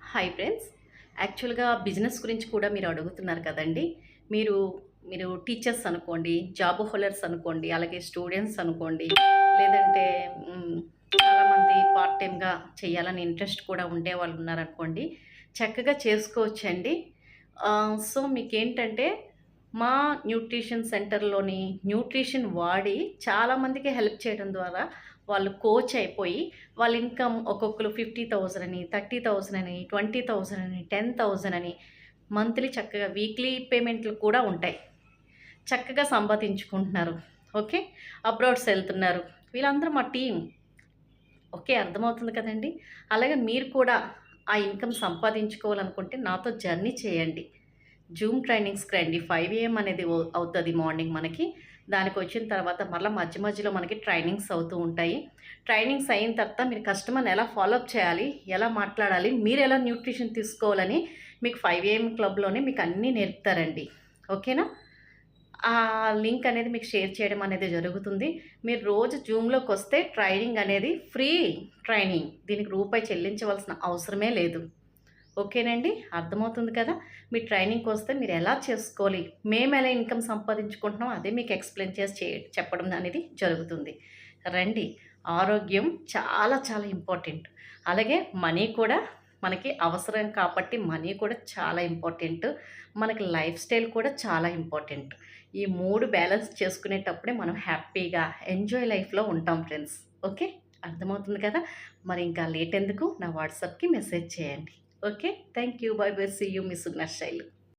Hi friends. యాక్చువల్‌గా business గురించి కూడా మీరు అడుగుతున్నారు కదండీ! మీరు మీరు టీచర్స్ అనుకోండి, జాబ్ హోల్డర్స్ అనుకోండి, అలాగే స్టూడెంట్స్ అనుకోండి, లేదంటే హ్మ్, చాలామంది పార్ట్ టైమ్‌గా చేయాలని ఇంట్రెస్ట్ కూడా ఉండేవాళ్ళు ఉన్నారనుకోండి. చక్కగా చేసుకోవచ్చండి. సో, మీకేంటంటే మా న్యూట్రిషన్ సెంటర్‌లోని న్యూట్రిషన్ వాడి చాలామందికి హెల్ప్ చేయడం ద్వారా వాళ్ళు కోచ్ అయిపోయి వాళ్ళ ఇన్‌కమ్ ఒక్కొక్కళ్ళు 50,000 అని, 30,000 అని, 20,000 అని, 10,000 అని మంత్లీ చక్కగా వీక్లీ పేమెంట్లు కూడా ఉంటాయి. చక్కగా సంపాదించుకుంటున్నారు. ఓకే. అబ్రాడ్స్ ఎళ్తున్నారు. వీళ్ళందరూ మా టీమ్. ఓకే. అర్థమవుతుంది కదండీ! అలాగే మీరు కూడా ఆ ఇన్‌కమ్ సంపాదించుకోవాలనుకుంటే నాతో జర్నీ చేయండి. జూమ్ ట్రైనింగ్స్‌కి రండి. 5 AM అనేది అవుతది మార్నింగ్ మనకి. దానికొచ్చిన తర్వాత మరలా మధ్య మధ్యలో మనకి ట్రైనింగ్స్ అవుతూ ఉంటాయి. ట్రైనింగ్స్ అయిన తర్వాత మీరు కస్టమర్‌ని ఎలా ఫాలోఅప్ చేయాలి, ఎలా మాట్లాడాలి, మీరెలా న్యూట్రిషన్ తీసుకోవాలని మీకు 5 AM క్లబ్‌లోనే మీకు అన్నీ నేర్పుతారండి. ఓకేనా? ఆ లింక్ అనేది మీకు షేర్ చేయడం అనేది జరుగుతుంది. మీరు రోజు జూమ్‌లోకొస్తే ట్రైనింగ్ అనేది ఫ్రీ ట్రైనింగ్. దీనికి రూపాయి చెల్లించవలసిన అవసరమే లేదు. ఓకేనండి. అర్థమవుతుంది కదా! మీ ట్రైనింగ్‌కొస్తే మీరెలా చేసుకోవాలి, మేమెలా ఇన్‌కమ్ సంపాదించుకుంటున్నాం అదే మీకు ఎక్స్‌ప్లెయిన్ చేసి చెప్పడం అనేది జరుగుతుంది. రండి. ఆరోగ్యం చాలా చాలా ఇంపార్టెంట్. అలాగే మనీ కూడా మనకి అవసరం కాబట్టి మనీ కూడా చాలా ఇంపార్టెంట్. మనకి లైఫ్ స్టైల్ కూడా చాలా ఇంపార్టెంట్. ఈ 3 బ్యాలెన్స్ చేసుకునేటప్పుడే మనం హ్యాపీగా ఎంజాయ్ లైఫ్‌లో ఉంటాం ఫ్రెండ్స్. ఓకే. అర్థమవుతుంది కదా! మరి ఇంకా లేట్ ఎందుకు నా వాట్సాప్‌కి మెసేజ్ చేయండి. Okay. Thank you. Bye bye. See you. మీ సుగ్నా శైలు.